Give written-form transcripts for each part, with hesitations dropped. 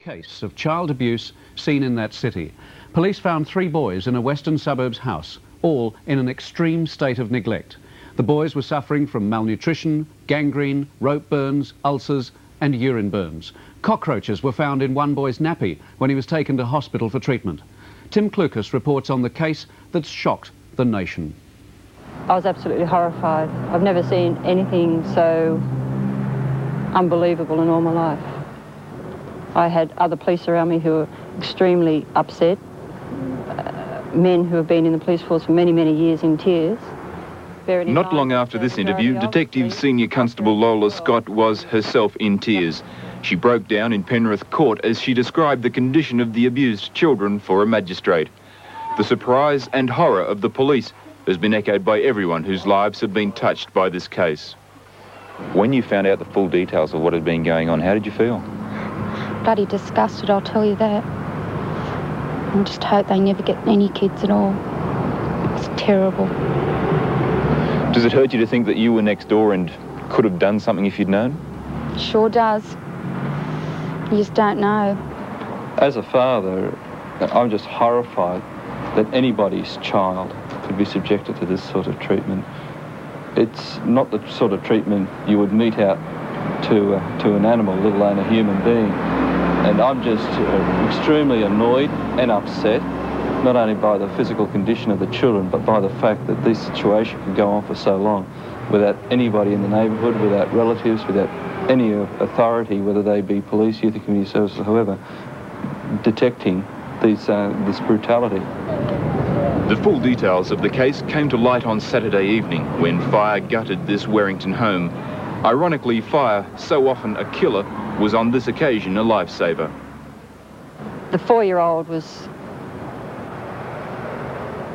case of child abuse seen in that city. Police found 3 boys in a western suburbs house, all in an extreme state of neglect. The boys were suffering from malnutrition, gangrene, rope burns, ulcers and urine burns. Cockroaches were found in one boy's nappy when he was taken to hospital for treatment. Tim Klukas reports on the case that's shocked the nation. I was absolutely horrified. I've never seen anything so unbelievable in all my life. I had other police around me who were extremely upset, men who have been in the police force for many, many years in tears. Not long after this interview, Detective Senior Constable Lola Scott was herself in tears. She broke down in Penrith Court as she described the condition of the abused children for a magistrate. The surprise and horror of the police has been echoed by everyone whose lives have been touched by this case. When you found out the full details of what had been going on, how did you feel? Bloody disgusted, I'll tell you that. I just hope they never get any kids at all. It's terrible. Does it hurt you to think that you were next door and could have done something if you'd known? Sure does. You just don't know. As a father, I'm just horrified that anybody's child could be subjected to this sort of treatment. It's not the sort of treatment you would mete out to an animal, let alone a human being. And I'm just extremely annoyed and upset, not only by the physical condition of the children, but by the fact that this situation can go on for so long without anybody in the neighbourhood, without relatives, without any authority, whether they be police, youth and community services, or whoever, detecting this brutality. The full details of the case came to light on Saturday evening when fire gutted this Werrington home. Ironically, fire, so often a killer, was on this occasion a lifesaver. The 4-year-old was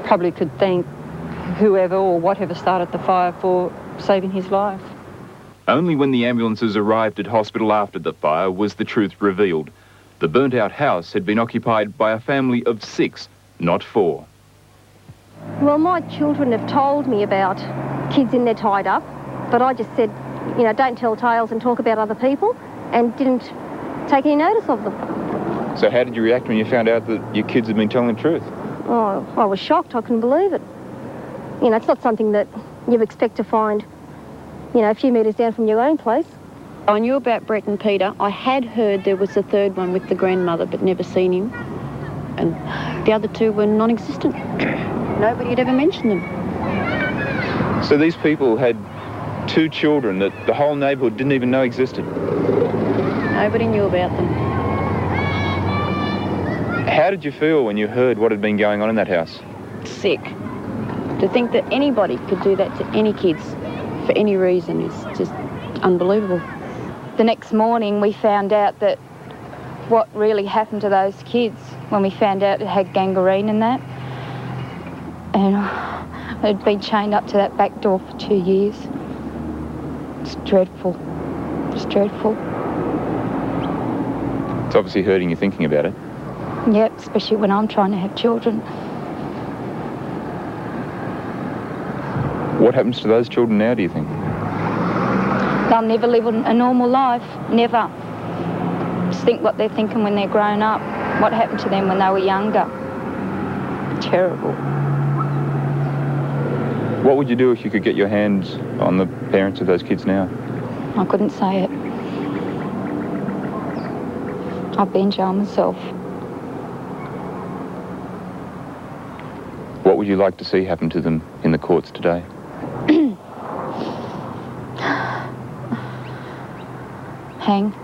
probably could thank whoever or whatever started the fire for saving his life. Only when the ambulances arrived at hospital after the fire was the truth revealed. The burnt-out house had been occupied by a family of 6, not 4. Well, my children have told me about kids in there tied up, but I just said, you know, don't tell tales and talk about other people, and didn't take any notice of them. So how did you react when you found out that your kids had been telling the truth? Oh, I was shocked. I couldn't believe it. You know, it's not something that you expect to find, you know, a few metres down from your own place. I knew about Brett and Peter. I had heard there was a third one with the grandmother, but never seen him. And the other 2 were non-existent. Nobody had ever mentioned them. So these people had 2 children that the whole neighbourhood didn't even know existed? Nobody knew about them. How did you feel when you heard what had been going on in that house? Sick. To think that anybody could do that to any kids for any reason is just unbelievable. The next morning we found out that what really happened to those kids, when we found out it had gangrene in that, and they'd been chained up to that back door for 2 years. It's dreadful. It's dreadful. It's obviously hurting you thinking about it. Yep, especially when I'm trying to have children. What happens to those children now, do you think? They'll never live a normal life, never. Just think what they're thinking when they're grown up, what happened to them when they were younger. Terrible. What would you do if you could get your hands on the parents of those kids now? I couldn't say it. I've been in jail myself. What would you like to see happen to them in the courts today? Hang.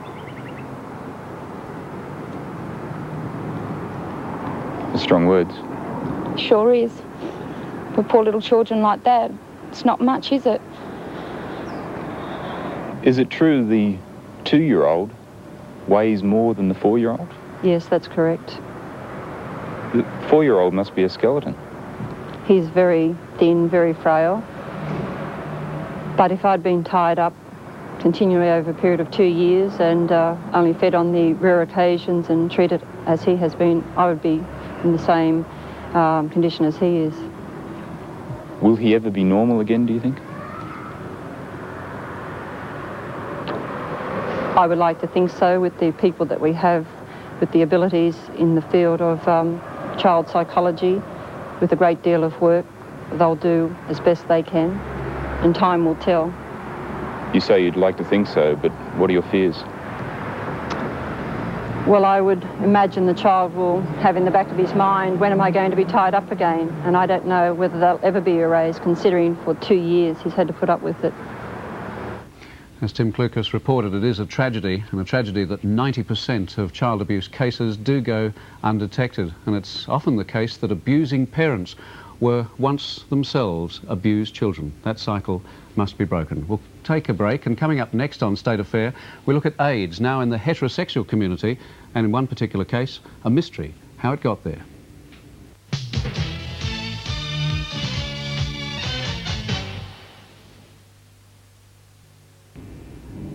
Strong words. Sure is. For poor little children like that, it's not much, is it? Is it true the 2-year-old weighs more than the 4-year-old? Yes, that's correct. The 4-year-old must be a skeleton. He's very thin, very frail. But if I'd been tied up continually over a period of 2 years and only fed on the rare occasions and treated as he has been, I would be in the same condition as he is. Will he ever be normal again, do you think? I would like to think so, with the people that we have with the abilities in the field of child psychology, with a great deal of work. They'll do as best they can, and time will tell. You say you'd like to think so, but what are your fears? Well, I would imagine the child will have in the back of his mind, when am I going to be tied up again? And I don't know whether they'll ever be erased, considering for 2 years he's had to put up with it. As Tim Klukas reported, it is a tragedy, and a tragedy that 90% of child abuse cases do go undetected. And it's often the case that abusing parents were once themselves abused children. That cycle must be broken. We'll take a break, and coming up next on State Affair, we look at AIDS, now in the heterosexual community, and in one particular case, a mystery, how it got there.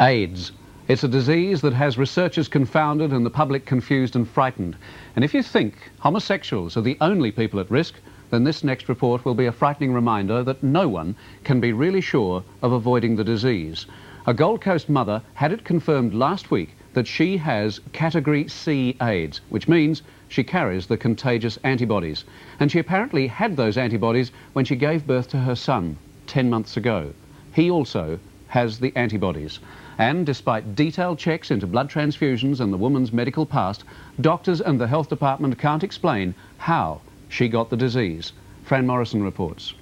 AIDS. It's a disease that has researchers confounded and the public confused and frightened. And if you think homosexuals are the only people at risk, then this next report will be a frightening reminder that no one can be really sure of avoiding the disease. A Gold Coast mother had it confirmed last week that she has Category C AIDS, which means she carries the contagious antibodies. And she apparently had those antibodies when she gave birth to her son 10 months ago. He also has the antibodies. And despite detailed checks into blood transfusions and the woman's medical past, doctors and the health department can't explain how she got the disease. Fran Morrison reports.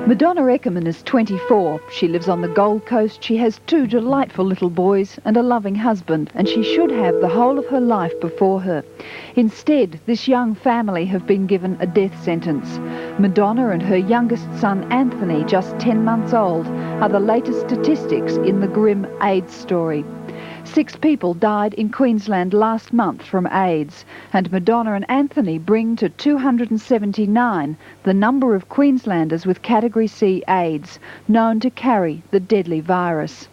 Madonna Eckerman is 24. She lives on the Gold Coast. She has 2 delightful little boys and a loving husband, and she should have the whole of her life before her. Instead, this young family have been given a death sentence. Madonna and her youngest son, Anthony, just 10 months old, are the latest statistics in the grim AIDS story. 6 people died in Queensland last month from AIDS, and Madonna and Anthony bring to 279 the number of Queenslanders with Category C AIDS known to carry the deadly virus.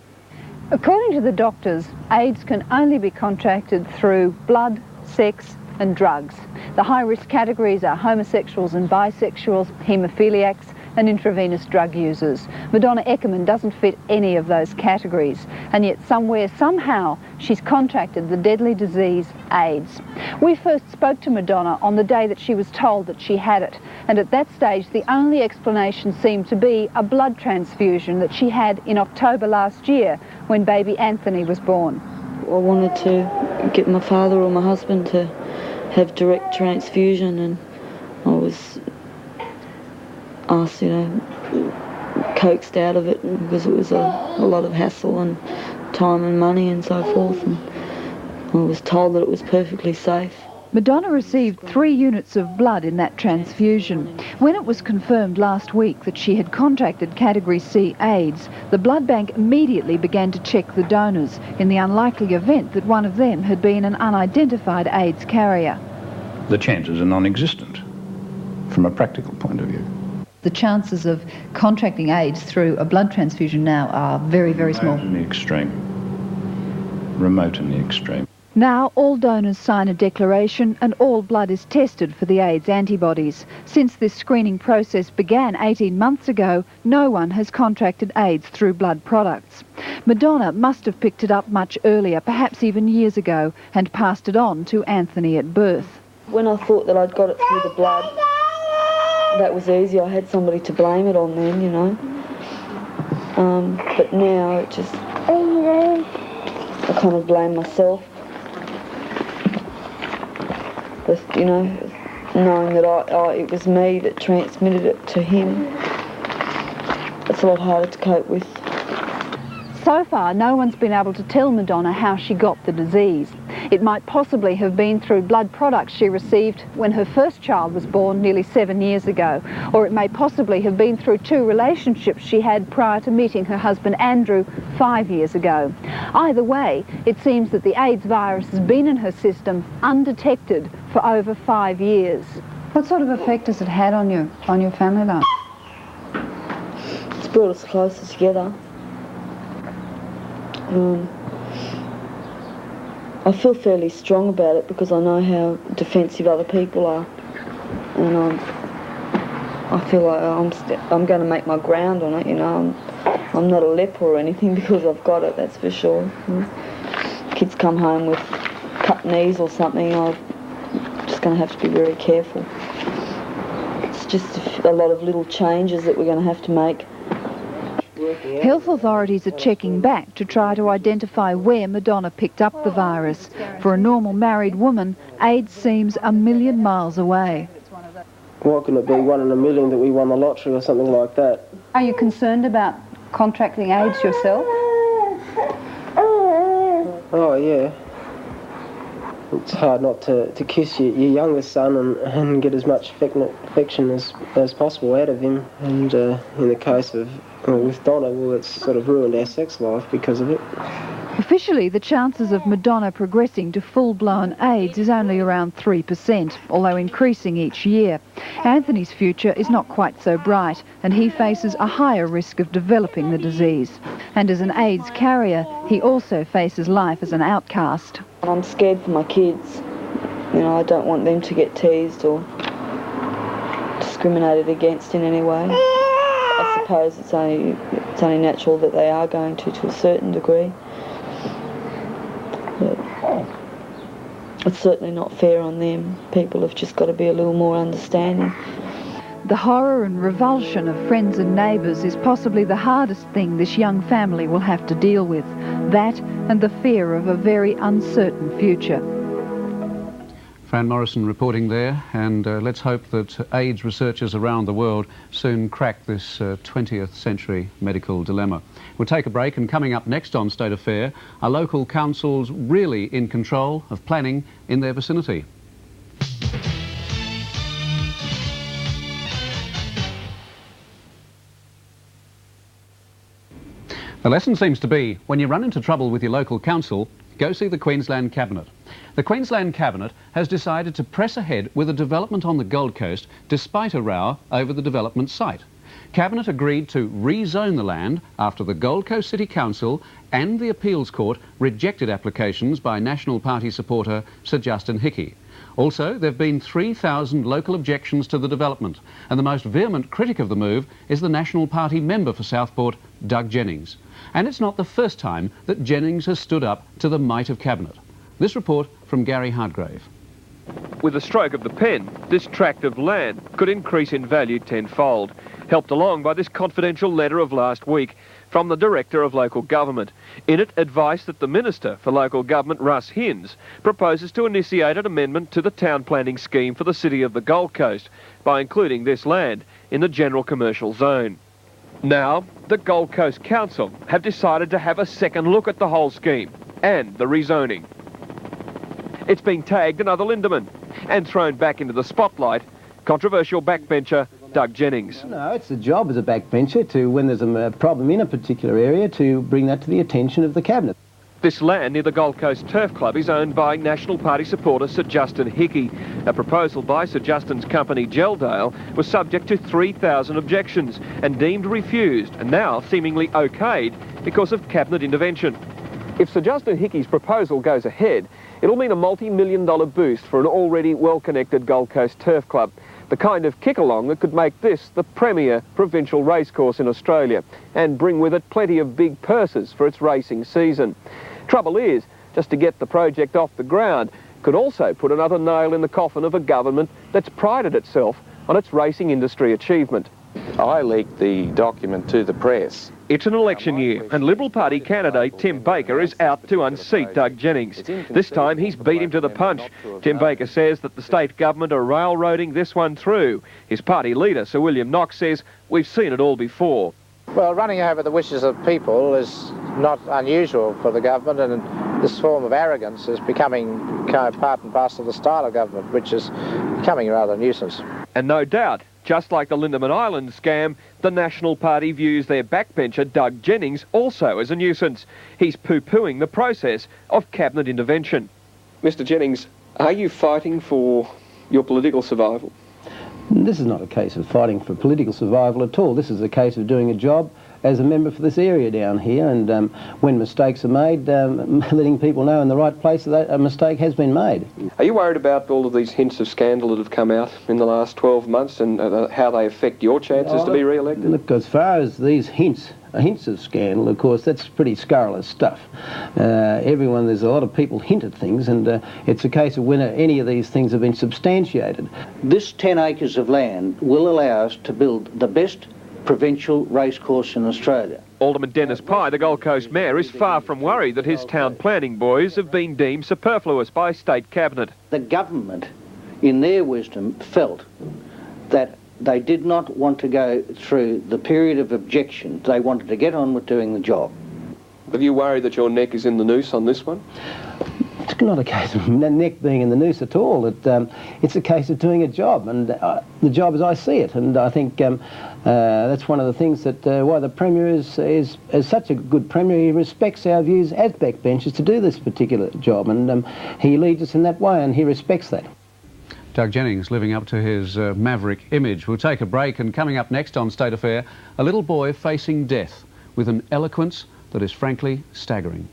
According to the doctors, AIDS can only be contracted through blood, sex and drugs. The high-risk categories are homosexuals and bisexuals, haemophiliacs and intravenous drug users. Madonna Eckerman doesn't fit any of those categories, and yet somewhere, somehow, she's contracted the deadly disease AIDS. We first spoke to Madonna on the day that she was told that she had it, and at that stage the only explanation seemed to be a blood transfusion that she had in October last year when baby Anthony was born. I wanted to get my father or my husband to have direct transfusion, and I was asked, coaxed out of it because it was a lot of hassle and time and money and so forth, and I was told that it was perfectly safe. Madonna received 3 units of blood in that transfusion. When it was confirmed last week that she had contracted Category C AIDS, the blood bank immediately began to check the donors in the unlikely event that one of them had been an unidentified AIDS carrier. The chances are non-existent from a practical point of view. The chances of contracting AIDS through a blood transfusion now are very, very small. Remote in the extreme. Remote in the extreme. Now all donors sign a declaration and all blood is tested for the AIDS antibodies. Since this screening process began 18 months ago, no one has contracted AIDS through blood products. Madonna must have picked it up much earlier, perhaps even years ago, and passed it on to Anthony at birth. When I thought that I'd got it through the blood, that was easy. I had somebody to blame it on then, but now it just, I kind of blame myself. With, knowing that it was me that transmitted it to him. It's a lot harder to cope with. So far, no one's been able to tell Madonna how she got the disease. It might possibly have been through blood products she received when her first child was born nearly 7 years ago, or it may possibly have been through 2 relationships she had prior to meeting her husband Andrew 5 years ago. Either way, it seems that the AIDS virus has been in her system undetected for over 5 years. What sort of effect has it had on your family life? It's brought us closer I feel fairly strong about it because I know how defensive other people are, and I feel like I'm going to make my ground on it. You know, I'm not a leper or anything because I've got it. That's for sure. Kids come home with cut knees or something, I'm just going to have to be very careful. It's just a lot of little changes that we're going to have to make. Health authorities are checking back to try to identify where Madonna picked up the virus. For a normal married woman, AIDS seems a million miles away. What can it be, 1 in a million that we won the lottery or something like that? Are you concerned about contracting AIDS yourself? Oh, yeah. It's hard not to kiss your youngest son and get as much affection as possible out of him. And in the case of with Donna, well, it's sort of ruined our sex life because of it. Officially, the chances of Madonna progressing to full-blown AIDS is only around 3%, although increasing each year. Anthony's future is not quite so bright, and he faces a higher risk of developing the disease. And as an AIDS carrier, he also faces life as an outcast. I'm scared for my kids. You know, I don't want them to get teased or discriminated against in any way. I suppose it's only natural that they are going to a certain degree. But it's certainly not fair on them. People have just got to be a little more understanding. The horror and revulsion of friends and neighbours is possibly the hardest thing this young family will have to deal with. That and the fear of a very uncertain future. Fran Morrison reporting there, and let's hope that AIDS researchers around the world soon crack this 20th century medical dilemma. We'll take a break, and coming up next on State Affair, are local councils really in control of planning in their vicinity? The lesson seems to be, when you run into trouble with your local council, go see the Queensland Cabinet. The Queensland Cabinet has decided to press ahead with a development on the Gold Coast despite a row over the development site. Cabinet agreed to rezone the land after the Gold Coast City Council and the Appeals Court rejected applications by National Party supporter Sir Justin Hickey. Also, there have been 3,000 local objections to the development, and the most vehement critic of the move is the National Party member for Southport, Doug Jennings. And it's not the first time that Jennings has stood up to the might of Cabinet. This report from Gary Hardgrave. With a stroke of the pen, this tract of land could increase in value tenfold, helped along by this confidential letter of last week from the Director of Local Government. In it, advice that the Minister for Local Government, Russ Hinds, proposes to initiate an amendment to the town planning scheme for the city of the Gold Coast by including this land in the general commercial zone. Now, the Gold Coast Council have decided to have a second look at the whole scheme and the rezoning. It's been tagged another Lindeman and thrown back into the spotlight, controversial backbencher Doug Jennings. No, it's the job as a backbencher to, when there's a problem in a particular area, to bring that to the attention of the Cabinet. This land near the Gold Coast Turf Club is owned by National Party supporter Sir Justin Hickey. A proposal by Sir Justin's company Geldale was subject to 3,000 objections and deemed refused, and now seemingly okayed because of Cabinet intervention. If Sir Justin Hickey's proposal goes ahead, it'll mean a multi-million-dollar boost for an already well-connected Gold Coast Turf Club, the kind of kick-along that could make this the premier provincial racecourse in Australia and bring with it plenty of big purses for its racing season. Trouble is, just to get the project off the ground could also put another nail in the coffin of a government that's prided itself on its racing industry achievement. I leaked the document to the press. It's an election year, and Liberal Party candidate Tim Baker is out to unseat Doug Jennings. This time he's beat him to the punch. Tim Baker says that the state government are railroading this one through. His party leader, Sir William Knox, says we've seen it all before. Well, running over the wishes of people is not unusual for the government, and this form of arrogance is becoming kind of part and parcel of the style of government, which is becoming rather a nuisance. And no doubt, just like the Lindeman Island scam, the National Party views their backbencher Doug Jennings also as a nuisance. He's poo-pooing the process of Cabinet intervention. Mr. Jennings, are you fighting for your political survival? This is not a case of fighting for political survival at all. This is a case of doing a job as a member for this area down here, and when mistakes are made, letting people know in the right place that a mistake has been made. Are you worried about all of these hints of scandal that have come out in the last 12 months and how they affect your chances to be re-elected? Look, as far as these hints of scandal, of course, that's pretty scurrilous stuff. There's a lot of people hint at things, and it's a case of when any of these things have been substantiated. This 10 acres of land will allow us to build the best provincial racecourse in Australia. Alderman Dennis Pye, the Gold Coast Mayor, is far from worried that his town planning boys have been deemed superfluous by State Cabinet. The government, in their wisdom, felt that they did not want to go through the period of objection. They wanted to get on with doing the job. Have you worried that your neck is in the noose on this one? It's not a case of the neck being in the noose at all. It's a case of doing a job, and the job as I see it. And I think that's one of the things that why the Premier is such a good Premier. He respects our views as backbenchers to do this particular job, and he leads us in that way, and he respects that. Doug Jennings living up to his maverick image. We'll take a break, and coming up next on State Affair, a little boy facing death with an eloquence that is frankly staggering.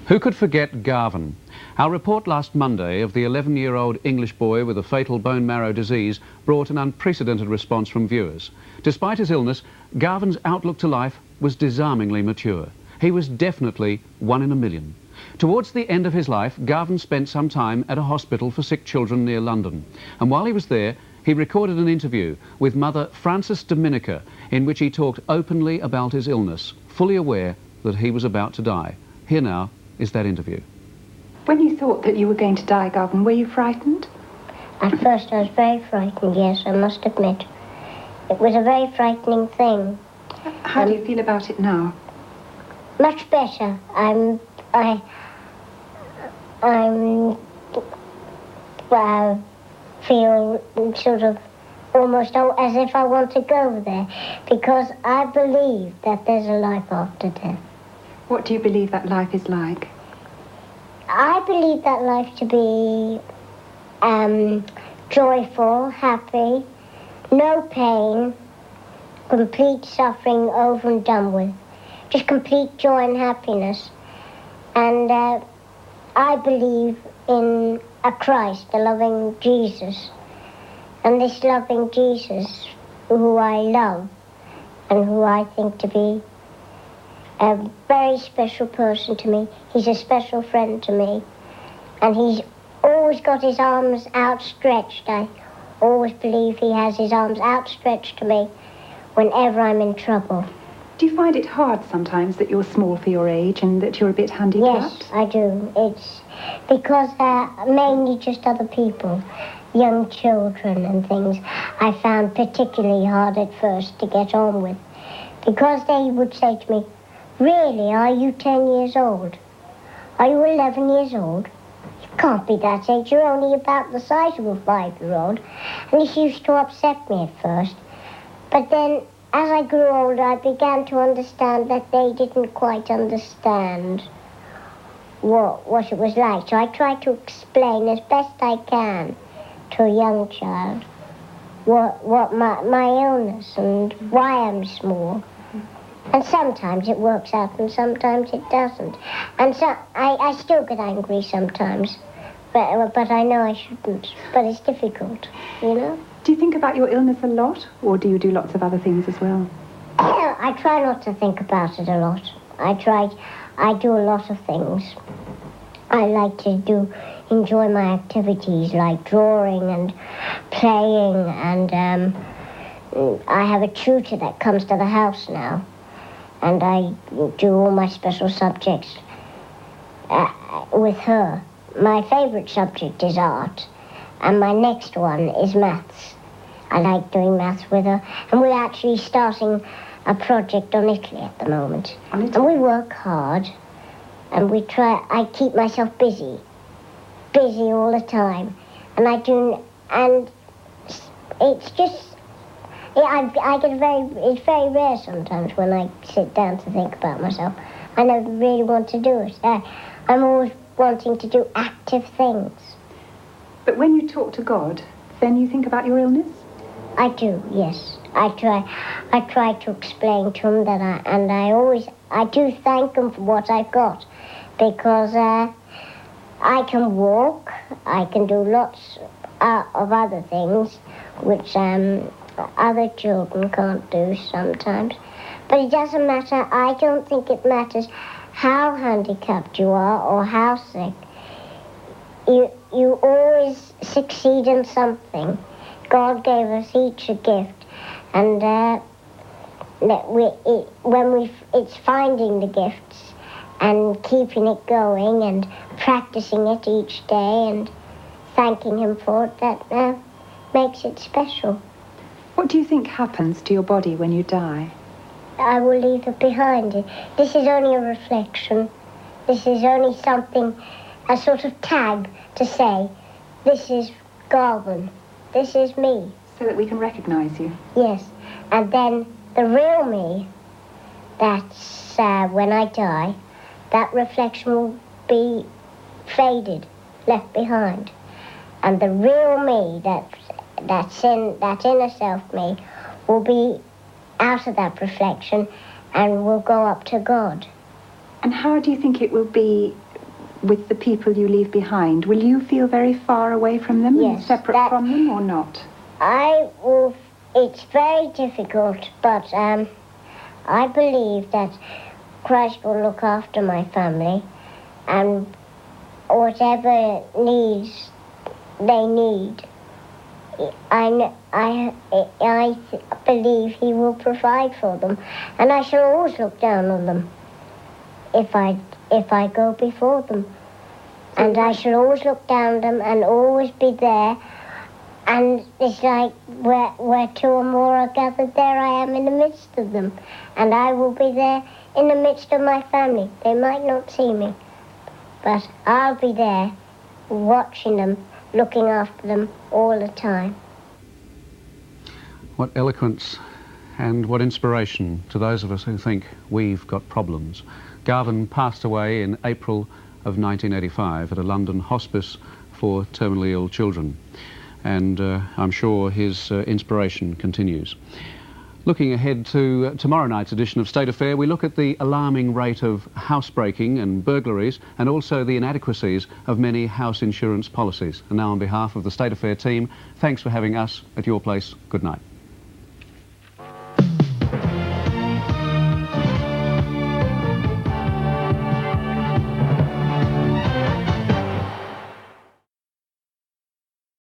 Who could forget Garvin? Our report last Monday of the 11-year-old English boy with a fatal bone marrow disease brought an unprecedented response from viewers. Despite his illness, Garvin's outlook to life was disarmingly mature. He was definitely one in a million. Towards the end of his life, Garvin spent some time at a hospital for sick children near London. And while he was there, he recorded an interview with Mother Frances Dominica in which he talked openly about his illness, fully aware that he was about to die. Here now is that interview. When you thought that you were going to die, Garvin, were you frightened? At first I was very frightened, yes, I must admit. It was a very frightening thing. How do you feel about it now? Much better. I feel sort of almost as if I want to go there, because I believe that there's a life after death. What do you believe that life is like? I believe that life to be joyful, happy, no pain, complete suffering over and done with. Just complete joy and happiness. And I believe in a Christ, a loving Jesus. And this loving Jesus, who I love and who I think to be a very special person to me. He's a special friend to me. And he's always got his arms outstretched. I always believe he has his arms outstretched to me whenever I'm in trouble. Do you find it hard sometimes that you're small for your age and that you're a bit handicapped? Yes, I do. It's because mainly just other people, young children and things, I found particularly hard at first to get on with. Because they would say to me, "Really, are you 10 years old? Are you 11 years old? You can't be that age. You're only about the size of a 5-year-old. And this used to upset me at first. But then, as I grew older, I began to understand that they didn't quite understand what it was like. So I tried to explain as best I can to a young child what my illness and why I'm small. And sometimes it works out and sometimes it doesn't. And so I still get angry sometimes, but I know I shouldn't. But it's difficult, you know? Do you think about your illness a lot, or do you do lots of other things as well? I try not to think about it a lot. I do a lot of things. I like to enjoy my activities like drawing and playing, and I have a tutor that comes to the house now. And I do all my special subjects with her. My favourite subject is art, and my next one is maths. I like doing maths with her, and we're actually starting a project on Italy at the moment. And we work hard, and I keep myself busy all the time. And it's just, yeah, it's very rare sometimes when I sit down to think about myself. I never really want to do it. I'm always wanting to do active things. But when you talk to God, then you think about your illness? I do, yes. I try to explain to him that I do thank him for what I've got, because I can walk, I can do lots of other things, which other children can't do sometimes. But it doesn't matter. I don't think it matters how handicapped you are or how sick. You always succeed in something. God gave us each a gift, and it's finding the gifts and keeping it going and practicing it each day and thanking him for it that makes it special. What do you think happens to your body when you die? I will leave it behind. This is only a reflection. This is only something, a sort of tag to say, this is Garvin, this is me. So that we can recognise you? Yes. And then the real me, that's when I die, that reflection will be faded, left behind. And the real me, that inner self me, will be out of that reflection and will go up to God. And how do you think it will be with the people you leave behind? Will you feel very far away from them and separate from them or not? I will. It's very difficult, but I believe that Christ will look after my family, and whatever needs they need, I believe he will provide for them, and I shall always look down on them if I go before them. And I shall always look down on them and always be there. And it's like where two or more are gathered, there I am in the midst of them. And I will be there in the midst of my family. They might not see me, but I'll be there watching them, looking after them all the time. What eloquence and what inspiration to those of us who think we've got problems. Garvin passed away in April of 1985 at a London hospice for terminally ill children, and I'm sure his inspiration continues. Looking ahead to tomorrow night's edition of State Affair, we look at the alarming rate of housebreaking and burglaries, and also the inadequacies of many house insurance policies. And now, on behalf of the State Affair team, thanks for having us at your place. Good night.